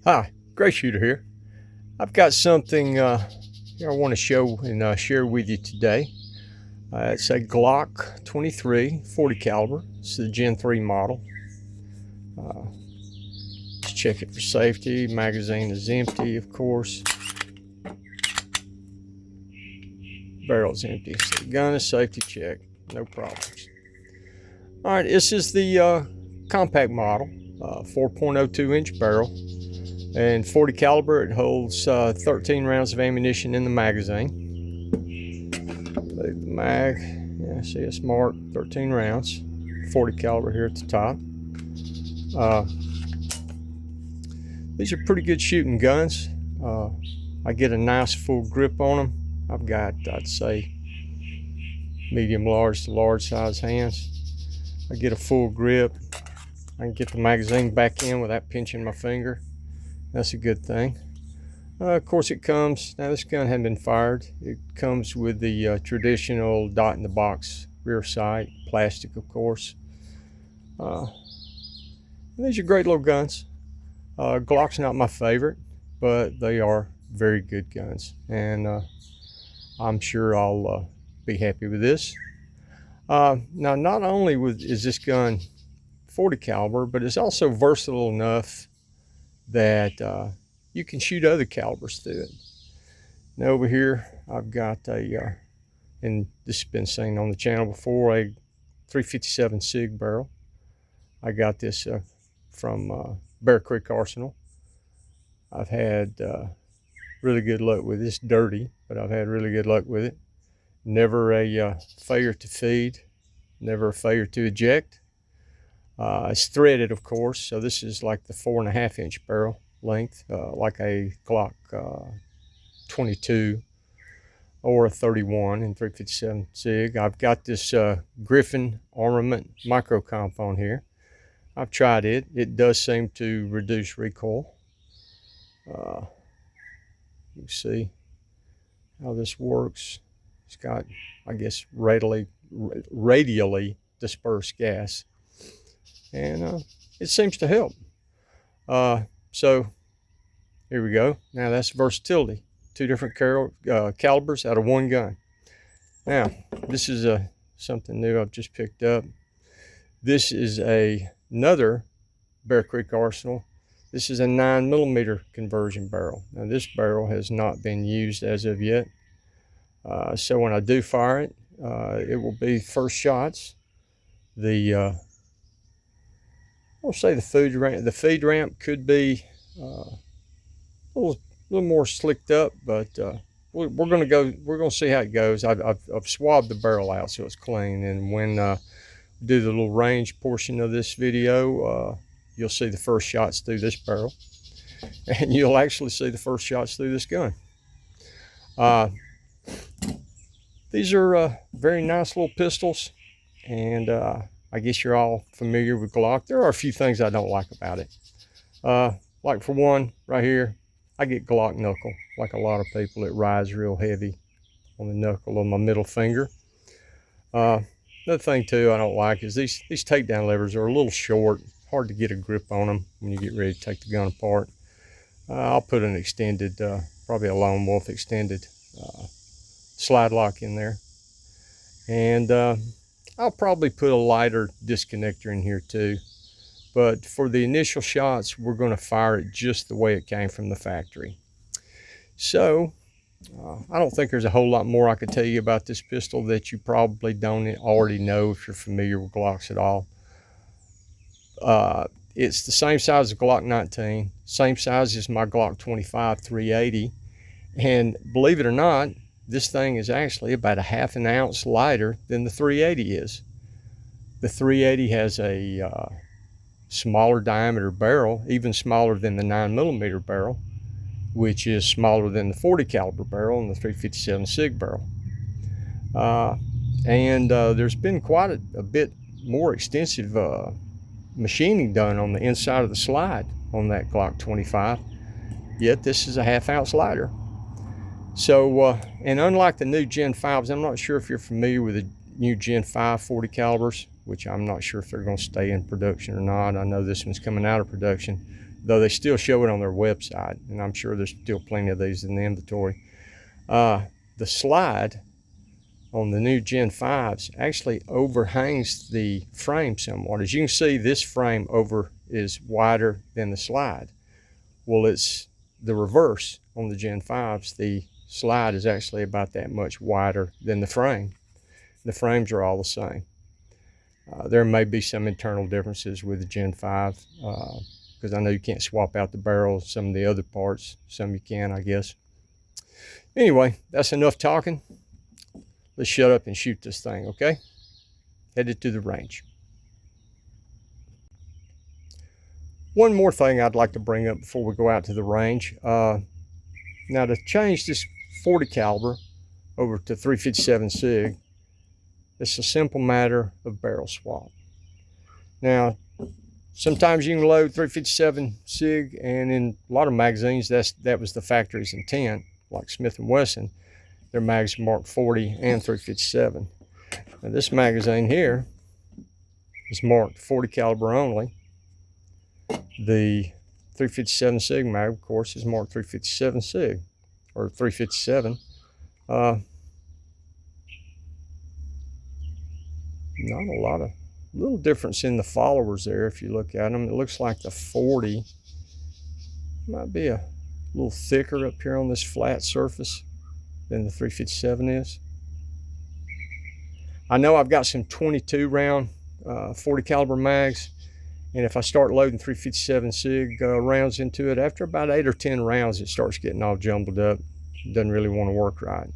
Hi, Gray Shooter here. I've got something here I want to show and share with you today. It's a Glock 23 40 caliber. It's the Gen 3 model. Let's check it for safety. Magazine is empty, of course. Barrel's empty. So the gun is safety check. No problems. All right, this is the compact model, 4.02 inch barrel. And 40 caliber, it holds 13 rounds of ammunition in the magazine. Leave the mag, yeah, see it's marked 13 rounds. 40 caliber here at the top. These are pretty good shooting guns. I get a nice full grip on them. I've got, I'd say, medium large to large size hands. I get a full grip. I can get the magazine back in without pinching my finger. That's a good thing. Of course, it comes, now this gun hadn't been fired. It comes with the traditional dot in the box rear sight, plastic, of course. These are great little guns. Glock's not my favorite, but they are very good guns, and I'm sure I'll be happy with this. Now, not only is this gun 40 caliber, but it's also versatile enough that you can shoot other calibers through it. Now over here, I've got a, and this has been seen on the channel before, a 357 SIG barrel. I got this from Bear Creek Arsenal. I've had really good luck with it. It's dirty, but I've had really good luck with it. Never a failure to feed, never a failure to eject. It's threaded, of course, so this is like the 4.5 inch barrel length, like a Glock 22 or a 31 in 357 SIG. I've got this Griffin Armament micro comp on here. I've tried it. It does seem to reduce recoil. You can see how this works. It's got, I guess, radially dispersed gas, and it seems to help. So here we go. Now that's versatility. Two different calibers out of one gun. Now this is something new I've just picked up. This is another Bear Creek Arsenal. This is a 9mm conversion barrel. Now this barrel has not been used as of yet. So when I do fire it, it will be first shots. I'll say the feed ramp could be a little more slicked up, but we're gonna see how it goes. I've swabbed the barrel out so it's clean, and when we do the little range portion of this video, you'll see the first shots through this barrel, and you'll actually see the first shots through this gun. These are very nice little pistols, and I guess you're all familiar with Glock. There are a few things I don't like about it. Like for one, right here, I get Glock knuckle. Like a lot of people, it rides real heavy on the knuckle of my middle finger. Another thing too I don't like is these takedown levers are a little short, hard to get a grip on them when you get ready to take the gun apart. I'll put an extended, probably a Lone Wolf extended slide lock in there, and I'll probably put a lighter disconnector in here too. But for the initial shots, we're going to fire it just the way it came from the factory. So I don't think there's a whole lot more I could tell you about this pistol that you probably don't already know if you're familiar with Glocks at all. It's the same size as Glock 19, same size as my Glock 25 380, and believe it or not, this thing is actually about a ½ an ounce lighter than the 380 is. The 380 has a smaller diameter barrel, even smaller than the 9mm barrel, which is smaller than the 40 caliber barrel and the 357 SIG barrel. There's been quite a bit more extensive machining done on the inside of the slide on that Glock 25, yet this is a ½ ounce lighter. So, and unlike the new Gen 5s, I'm not sure if you're familiar with the new Gen 5 40 calibers, which I'm not sure if they're going to stay in production or not. I know this one's coming out of production. though they still show it on their website, and I'm sure there's still plenty of these in the inventory. The slide on the new Gen 5s actually overhangs the frame somewhat. As you can see, this frame is wider than the slide. Well, it's the reverse on the Gen 5s. The slide is actually about that much wider than the frame. The frames are all the same. There may be some internal differences with the Gen 5 because I know you can't swap out the barrels, some of the other parts. Some you can, I guess. Anyway, that's enough talking. Let's shut up and shoot this thing, okay? Headed to the range. One more thing I'd like to bring up before we go out to the range. Now, to change this 40 caliber over to 357 SIG, it's a simple matter of barrel swap. Now, sometimes you can load 357 SIG, and in a lot of magazines, that was the factory's intent, like Smith & Wesson. Their mags marked 40 and 357. Now, this magazine here is marked 40 caliber only. The 357 SIG mag, of course, is marked 357 SIG, or 357. Not a lot of, little difference in the followers there if you look at them. It looks like the 40 might be a little thicker up here on this flat surface than the 357 is. I know I've got some 22 round 40 caliber mags, and if I start loading 357 SIG rounds into it, after about 8 or 10 rounds, it starts getting all jumbled up. It doesn't really want to work right.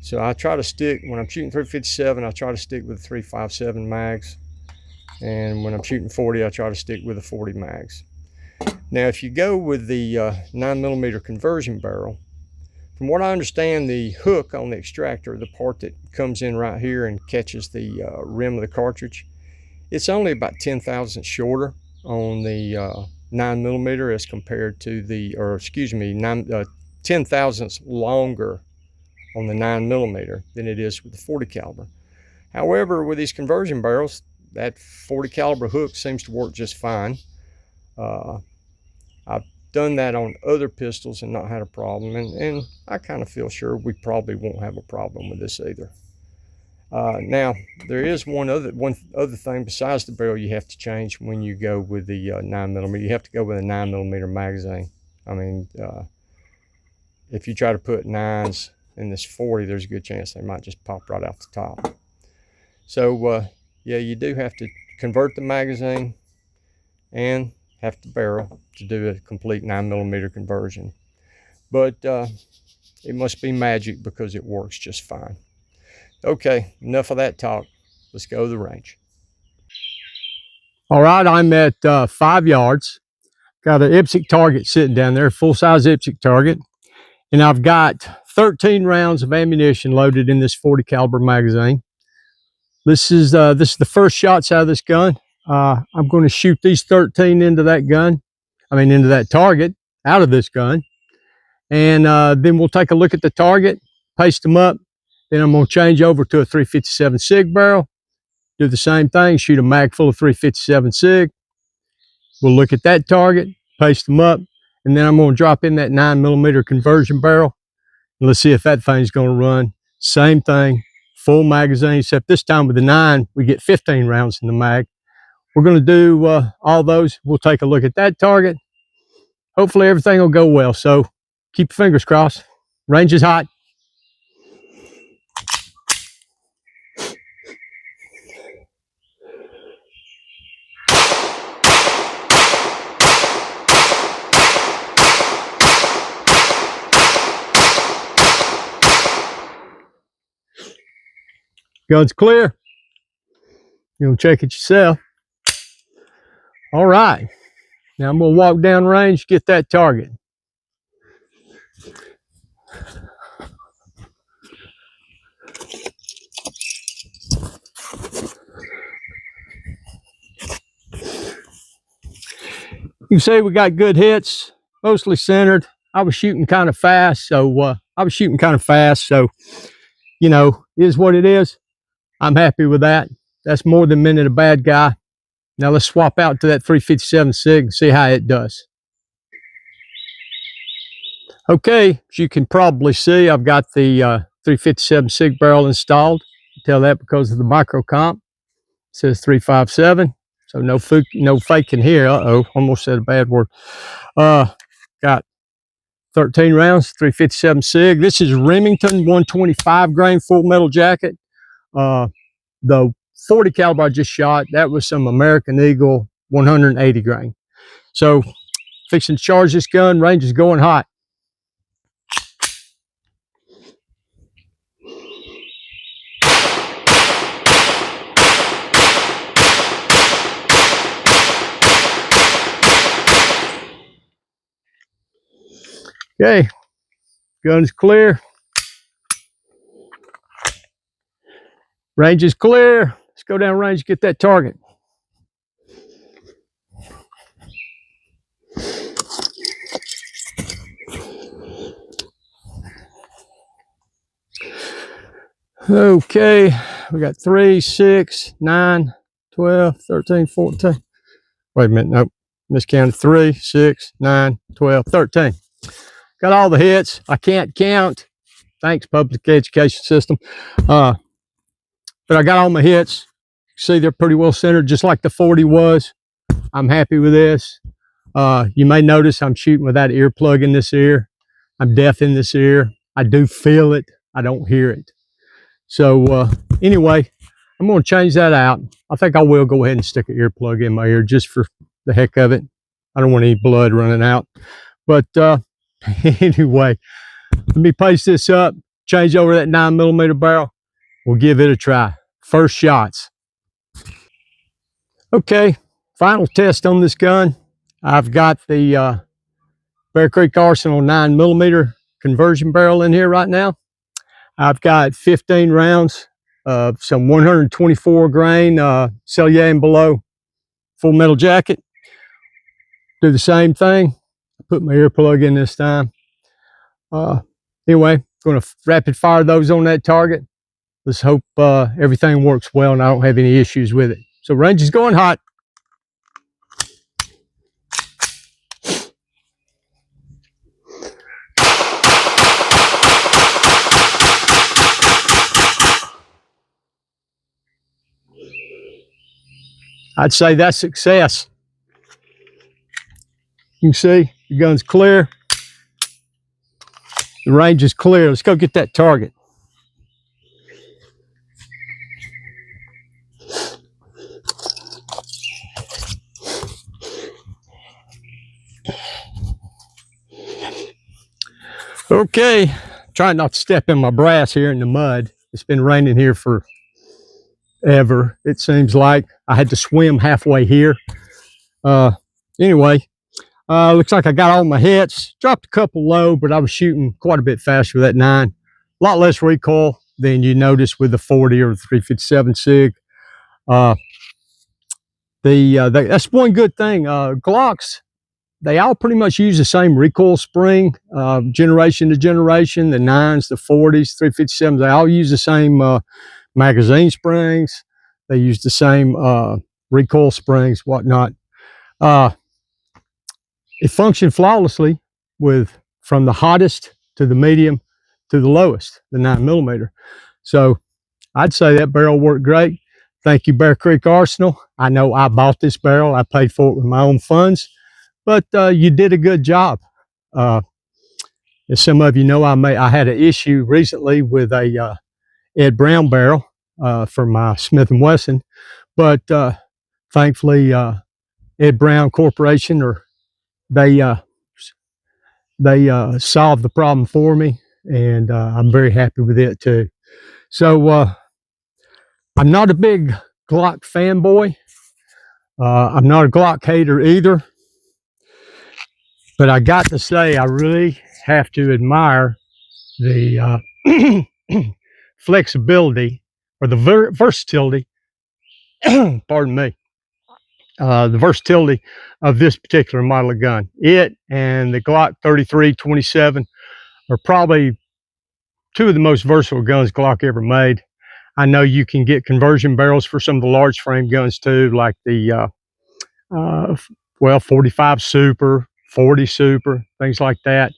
So I try to stick, when I'm shooting 357, I try to stick with the 357 mags. And when I'm shooting 40, I try to stick with the 40 mags. Now, if you go with the 9mm conversion barrel, from what I understand, the hook on the extractor, the part that comes in right here and catches the rim of the cartridge, it's only about 10 thousandths shorter on the 9mm as compared to the, 10 thousandths longer on the 9mm than it is with the 40 caliber. However, with these conversion barrels, that 40 caliber hook seems to work just fine. I've done that on other pistols and not had a problem, and I kind of feel sure we probably won't have a problem with this either. Now, there is one other thing besides the barrel you have to change when you go with the 9mm. You have to go with a 9mm magazine. I mean, if you try to put 9s in this 40, there's a good chance they might just pop right out the top. So, yeah, you do have to convert the magazine and have the barrel to do a complete 9mm conversion. But it must be magic because it works just fine. Okay, enough of that talk. Let's go to the range. All right, I'm at 5 yards. Got an IPSC target sitting down there, full-size IPSC target. And I've got 13 rounds of ammunition loaded in this 40 caliber magazine. This is the first shots out of this gun. I'm going to shoot these 13 into that gun. Into that target out of this gun. And then we'll take a look at the target, paste them up. Then I'm going to change over to a 357 SIG barrel. Do the same thing, shoot a mag full of 357 SIG. We'll look at that target, paste them up. And then I'm going to drop in that 9mm conversion barrel. And let's see if that thing's going to run. Same thing, full magazine, except this time with the 9, we get 15 rounds in the mag. We're going to do all those. We'll take a look at that target. Hopefully everything will go well. So keep your fingers crossed. Range is hot. Gun's clear. You'll check it yourself. All right. Now I'm going to walk down range, get that target. You can see we got good hits, mostly centered. I was shooting kind of fast, so you know, is what it is. I'm happy with that. That's more than minute a bad guy. Now let's swap out to that 357 SIG and see how it does. Okay, as you can probably see, I've got the 357 SIG barrel installed. You tell that because of the micro comp. It says 357, so no faking here. Uh-oh, almost said a bad word. Got 13 rounds, 357 SIG. This is Remington 125 grain full metal jacket. The 40 caliber I just shot, that was some American Eagle 180 grain. So fixing to charge this gun, range is going hot. Okay, gun's clear. Range is clear. Let's go down range and get that target. Okay, we got 3, 6, 9, 12, 13, 14. Wait a minute, nope. Miscounted. 3, 6, 9, 12, 13. Got all the hits. I can't count. Thanks, public education system. But I got all my hits. See, they're pretty well centered, just like the 40 was. I'm happy with this. You may notice I'm shooting without earplug in this ear. I'm deaf in this ear. I do feel it. I don't hear it. So anyway, I'm going to change that out. I think I will go ahead and stick an earplug in my ear just for the heck of it. I don't want any blood running out. But anyway, let me paste this up, change over that 9mm barrel. We'll give it a try. First shots. Okay, final test on this gun. I've got the Bear Creek Arsenal 9mm conversion barrel in here right now. I've got 15 rounds of some 124 grain Cellier and below full metal jacket. Do the same thing. Put my earplug in this time. Anyway, going to rapid fire those on that target. Let's hope everything works well and I don't have any issues with it. So range is going hot. I'd say that's success. You can see the gun's clear. The range is clear. Let's go get that target. Okay, trying not to step in my brass here in the mud. It's been raining here for ever. It seems like I had to swim halfway here. Anyway, looks like I got all my hits. Dropped a couple low, but I was shooting quite a bit faster with that 9. A lot less recoil than you notice with the 40 or the 357 SIG. That's one good thing. Glocks, they all pretty much use the same recoil spring, generation to generation. The 9s, the 40s, 357s, they all use the same magazine springs. They use the same recoil springs, whatnot. It functioned flawlessly from the hottest to the medium to the lowest, the 9mm. So I'd say that barrel worked great. Thank you, Bear Creek Arsenal. I know I bought this barrel. I paid for it with my own funds, but you did a good job. As some of you know, I had an issue recently with a Ed Brown barrel for my Smith & Wesson, but thankfully Ed Brown Corporation, they solved the problem for me, and I'm very happy with it too. So I'm not a big Glock fanboy. I'm not a Glock hater either, but I got to say I really have to admire the flexibility or the versatility, pardon me, the versatility of this particular model of gun. It and the Glock 33-27 are probably two of the most versatile guns Glock ever made. I know you can get conversion barrels for some of the large frame guns too, like the 45 Super, 40 Super, things like that.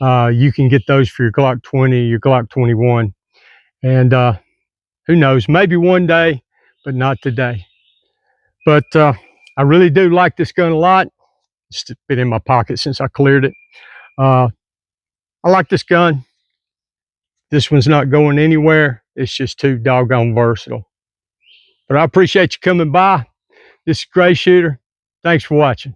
You can get those for your Glock 20, your Glock 21. And who knows, maybe one day, but not today. But I really do like this gun a lot. It's been in my pocket since I cleared it. I like this gun. This one's not going anywhere. It's just too doggone versatile. But I appreciate you coming by. This is Gray Shooter. Thanks for watching.